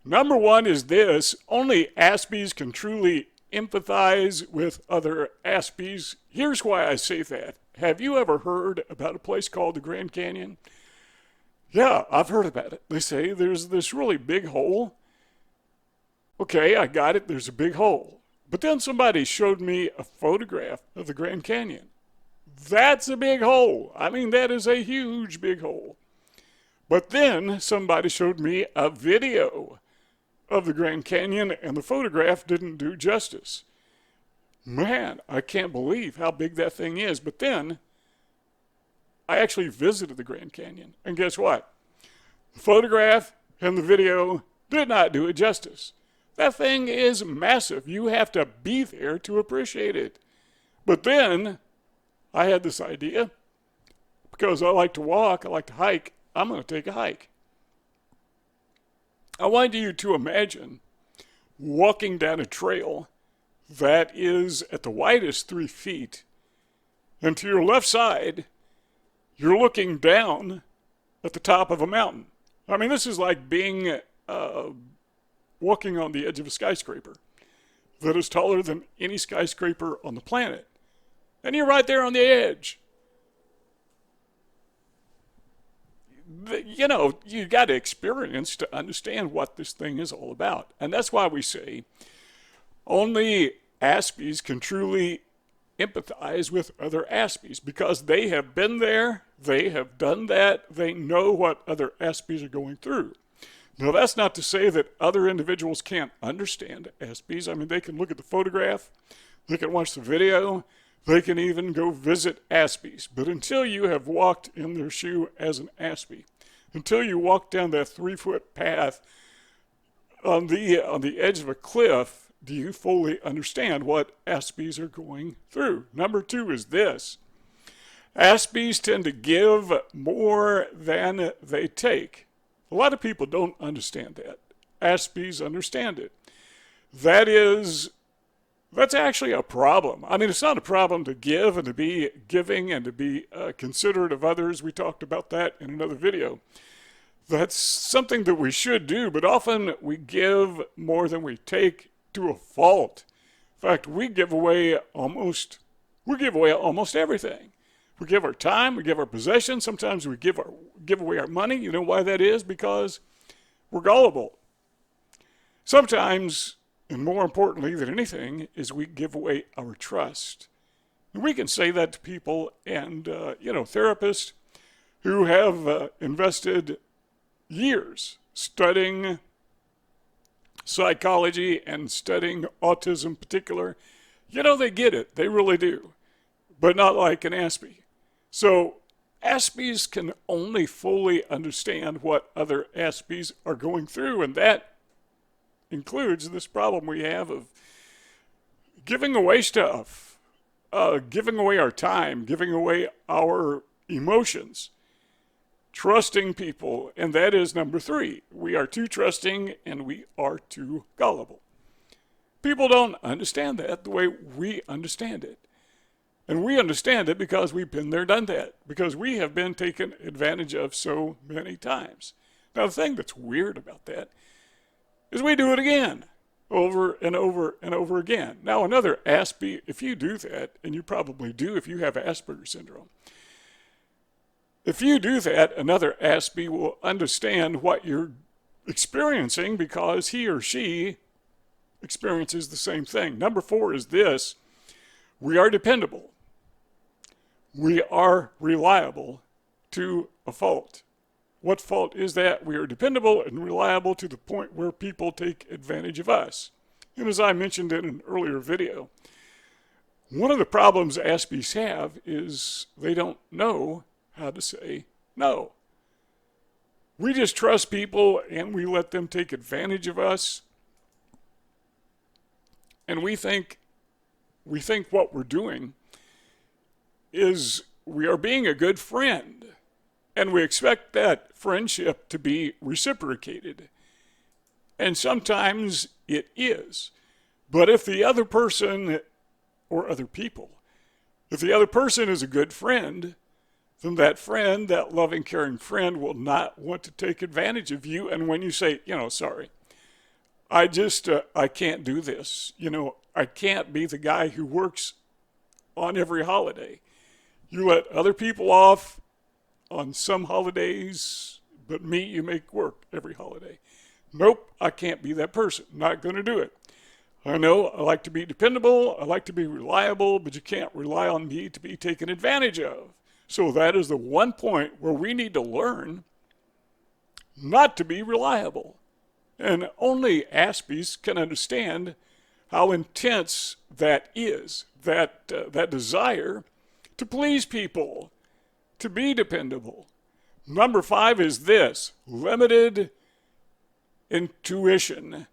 Number one is this: only Aspies can truly empathize with other Aspies. Here's why I say that. Have you ever heard about a place called the Grand Canyon? Yeah, I've heard about it. They say there's this really big hole. Okay, I got it. There's a big hole. But then somebody showed me a photograph of the Grand Canyon. That's a big hole. I mean, that is a huge big hole. But then somebody showed me a video of the Grand Canyon, and the photograph didn't do justice. Man, I can't believe how big that thing is. But then I actually visited the Grand Canyon, and guess what? The photograph and the video did not do it justice. That thing is massive. You have to be there to appreciate it. But then I had this idea. Because I like to walk, I like to hike, I'm going to take a hike. I want you to imagine walking down a trail that is at the widest 3 feet, and to your left side, you're looking down at the top of a mountain. I mean, this is like being walking on the edge of a skyscraper that is taller than any skyscraper on the planet. And you're right there on the edge. You know, you got to experience to understand what this thing is all about. And that's why we say only Aspies can truly empathize with other Aspies, because they have been there, they have done that, they know what other Aspies are going through. Now, that's not to say that other individuals can't understand Aspies. I mean, they can look at the photograph, they can watch the video, they can even go visit Aspies. But until you have walked in their shoe as an Aspie, until you walk down that 3-foot path on the edge of a cliff, do you fully understand what Aspies are going through? Number two is this: Aspies tend to give more than they take. A lot of people don't understand that. Aspies understand it. That's actually a problem. I mean, it's not a problem to give and to be giving and to be considerate of others. We talked about that in another video. That's something that we should do, but often we give more than we take to a fault. In fact, we give away almost everything. We give our time, we give our possessions, sometimes we give away our money. You know why that is? Because we're gullible. Sometimes, and more importantly than anything, is we give away our trust. And we can say that to people, and therapists who have invested years studying psychology and studying autism in particular, they get it. They really do. But not like an Aspie. So Aspies can only fully understand what other Aspies are going through, and that includes this problem we have of giving away stuff, giving away our time, giving away our emotions, trusting people, and that is number 3. We are too trusting and we are too gullible. People don't understand that the way we understand it. And we understand it because we've been there, done that, because we have been taken advantage of so many times. Now, the thing that's weird about that is we do it again, over and over and over again. Now, another Aspie, if you do that, and you probably do if you have Asperger syndrome, if you do that, another Aspie will understand what you're experiencing because he or she experiences the same thing. Number 4 is this: we are dependable. We are reliable to a fault. What fault is that? We are dependable and reliable to the point where people take advantage of us. And as I mentioned in an earlier video, one of the problems Aspies have is they don't know how to say no. We just trust people and we let them take advantage of us. And we think what we're doing is we are being a good friend, and we expect that friendship to be reciprocated. And sometimes it is. But if the other person, or other people, if the other person is a good friend, then that friend, that loving, caring friend, will not want to take advantage of you. And when you say, sorry, I can't do this. I can't be the guy who works on every holiday. You let other people off on some holidays, but me, you make work every holiday. Nope, I can't be that person. Not going to do it. I know I like to be dependable, I like to be reliable, but you can't rely on me to be taken advantage of. So that is the one point where we need to learn not to be reliable. And only Aspies can understand how intense that is, that desire to please people, to be dependable. Number 5 is this: limited intuition.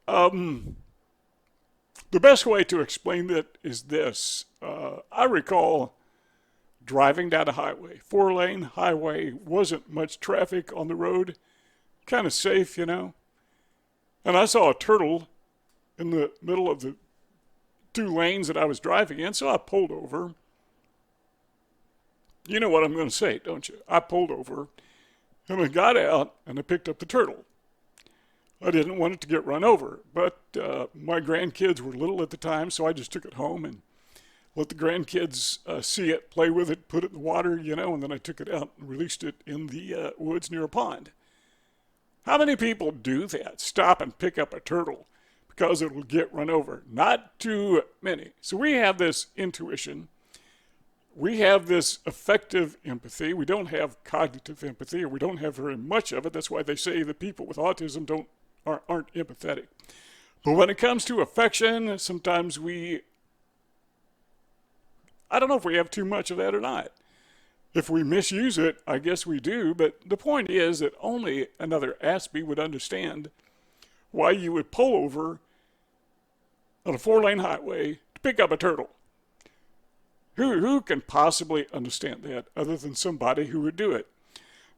The best way to explain that is this. I recall driving down a highway, 4-lane highway, wasn't much traffic on the road, kind of safe, and I saw a turtle in the middle of the 2 lanes that I was driving in, so I pulled over. You know what I'm going to say, don't you? I pulled over, and I got out, and I picked up the turtle. I didn't want it to get run over, but my grandkids were little at the time, so I just took it home and let the grandkids see it, play with it, put it in the water, and then I took it out and released it in the woods near a pond. How many people do that? Stop and pick up a turtle because it will get run over? Not too many. So we have this intuition. We have this affective empathy. We don't have cognitive empathy, or we don't have very much of it. That's why they say that people with autism aren't empathetic. But when it comes to affection, sometimes I don't know if we have too much of that or not. If we misuse it, I guess we do. But the point is that only another Aspie would understand why you would pull over on a 4-lane highway to pick up a turtle. Who can possibly understand that other than somebody who would do it?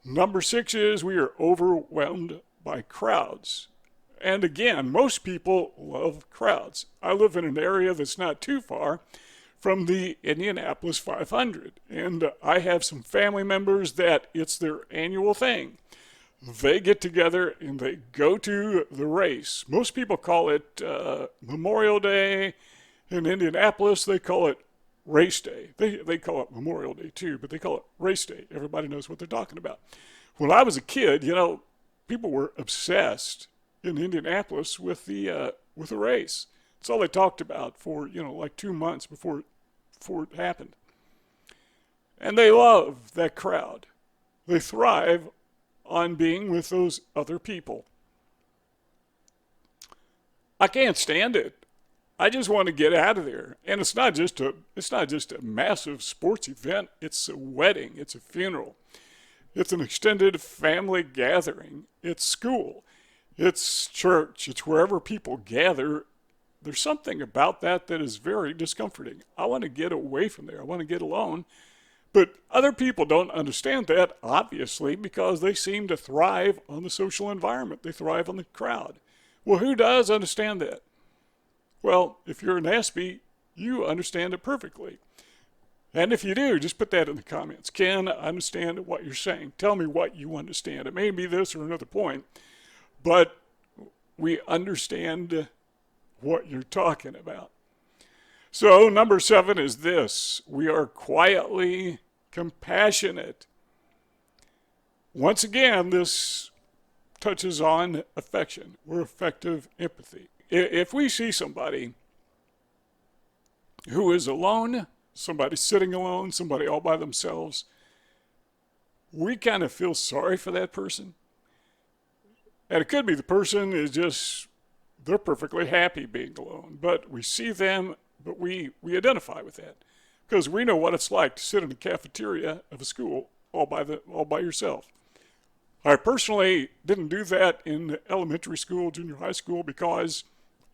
Number 6 is we are overwhelmed by crowds. And again, most people love crowds. I live in an area that's not too far from the Indianapolis 500. And I have some family members that it's their annual thing. They get together and they go to the race. Most people call it Memorial Day. In Indianapolis, they call it Race Day. They call it Memorial Day too, but they call it Race Day. Everybody knows what they're talking about. When I was a kid, people were obsessed in Indianapolis with the race. That's all they talked about for like 2 months before it happened. And they love that crowd. They thrive on being with those other people. I can't stand it. I just want to get out of there. And it's not just a massive sports event. It's a wedding. It's a funeral. It's an extended family gathering. It's school. It's church. It's wherever people gather. There's something about that is very discomforting. I want to get away from there. I want to get alone. But other people don't understand that, obviously, because they seem to thrive on the social environment. They thrive on the crowd. Well, who does understand that? Well, if you're an Aspie, you understand it perfectly. And if you do, just put that in the comments. Ken, I understand what you're saying. Tell me what you understand. It may be this or another point, but we understand what you're talking about. So number 7 is this: we are quietly compassionate. Once again, this touches on affection or affective empathy. If we see somebody who is alone, somebody sitting alone, somebody all by themselves, we kind of feel sorry for that person. And it could be the person is just, they're perfectly happy being alone, but we see them, but we identify with that because we know what it's like to sit in the cafeteria of a school all by yourself. I personally didn't do that in elementary school, junior high school, because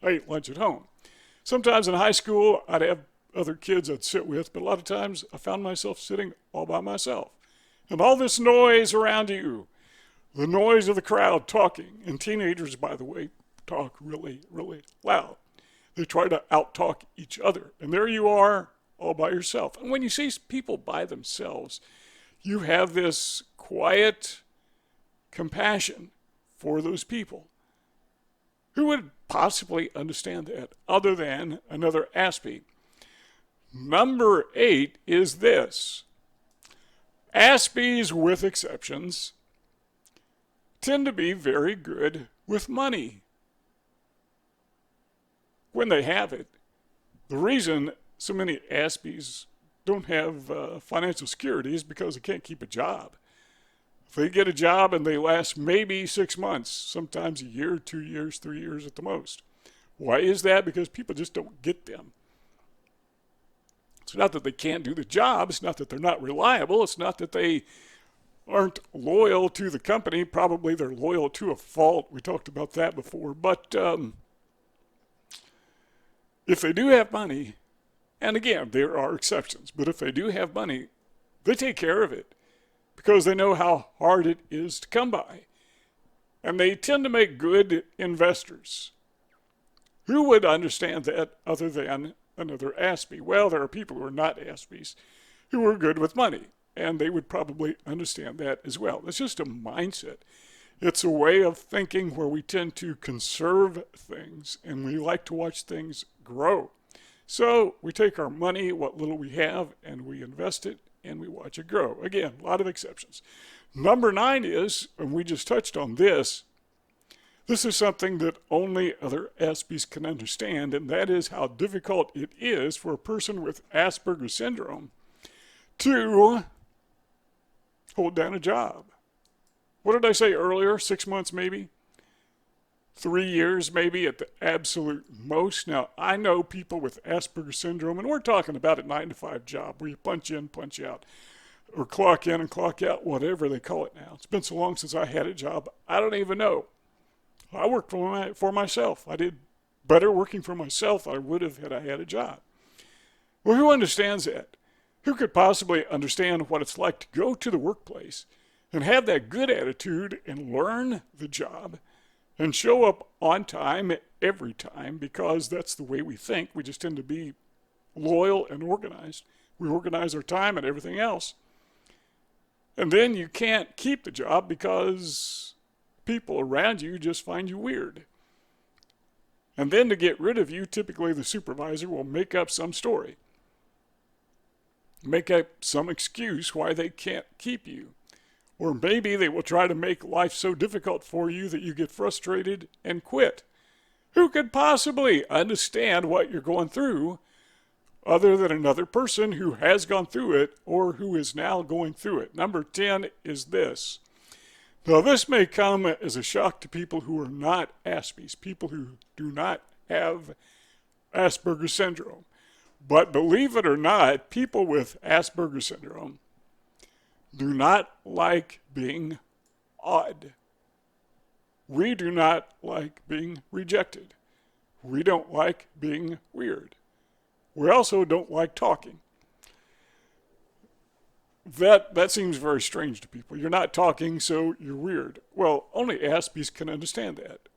I ate lunch at home. Sometimes in high school, I'd have other kids I'd sit with, but a lot of times I found myself sitting all by myself. And all this noise around you, the noise of the crowd talking, and teenagers, by the way, talk really, really loud. They try to out-talk each other, and there you are all by yourself. And when you see people by themselves, you have this quiet compassion for those people. Who would possibly understand that other than another Aspie? Number 8 is this. Aspies, with exceptions, tend to be very good with money when they have it. The reason so many Aspies don't have financial security is because they can't keep a job. If they get a job and they last maybe 6 months, sometimes a year, 2 years, 3 years at the most. Why is that? Because people just don't get them. It's not that they can't do the job. It's not that they're not reliable. It's not that they aren't loyal to the company. Probably they're loyal to a fault. We talked about that before. But if they do have money, and again, there are exceptions, but if they do have money, they take care of it because they know how hard it is to come by. And they tend to make good investors. Who would understand that other than another Aspie? Well, there are people who are not Aspies who are good with money, and they would probably understand that as well. It's just a mindset. It's a way of thinking where we tend to conserve things, and we like to watch things grow. So we take our money, what little we have, and we invest it, and we watch it grow. Again, a lot of exceptions. Number 9 is, and we just touched on this, this is something that only other Aspies can understand, and that is how difficult it is for a person with Asperger syndrome to hold down a job. What did I say earlier? 6 months maybe? 3 years maybe at the absolute most. Now, I know people with Asperger syndrome, and we're talking about a 9-to-5 job where you punch in, punch out, or clock in and clock out, whatever they call it now. It's been so long since I had a job, I don't even know. I worked for myself. I did better working for myself than I would have had I had a job. Well, who understands that? Who could possibly understand what it's like to go to the workplace and have that good attitude and learn the job and show up on time every time, because that's the way we think. We just tend to be loyal and organized. We organize our time and everything else. And then you can't keep the job because people around you just find you weird. And then to get rid of you, typically the supervisor will make up some story, make up some excuse why they can't keep you. Or maybe they will try to make life so difficult for you that you get frustrated and quit. Who could possibly understand what you're going through other than another person who has gone through it or who is now going through it? Number 10 is this. Now, this may come as a shock to people who are not Aspies, people who do not have Asperger syndrome. But believe it or not, people with Asperger syndrome do not like being odd. We do not like being rejected. We don't like being weird. We also don't like talking. That seems very strange to people. You're not talking, so you're weird. Well, only Aspies can understand that.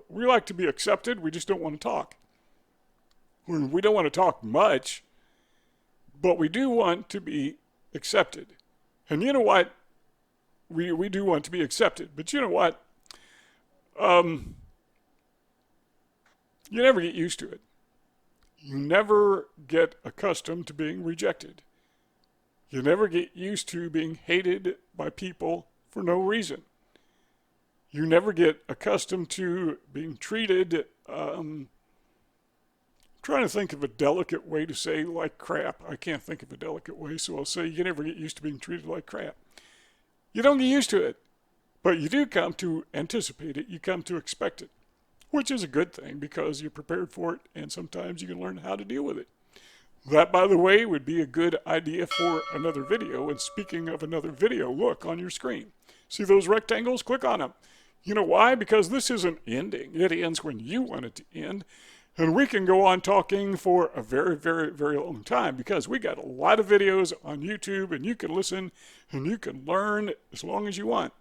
We like to be accepted. We just don't want to talk. We don't want to talk much, but we do want to be accepted. And you know what? We do want to be accepted. But you know what? You never get used to it. You never get accustomed to being rejected. You never get used to being hated by people for no reason. You never get accustomed to being treated, trying to think of a delicate way to say like crap. I can't think of a delicate way, so I'll say you never get used to being treated like crap. You don't get used to it, but you do come to anticipate it. You come to expect it, which is a good thing because you're prepared for it, and sometimes you can learn how to deal with it. That, by the way, would be a good idea for another video. And speaking of another video, look on your screen. See those rectangles? Click on them. You know why? Because this isn't ending. It ends when you want it to end. And we can go on talking for a very, very, very long time because we got a lot of videos on YouTube, and you can listen and you can learn as long as you want.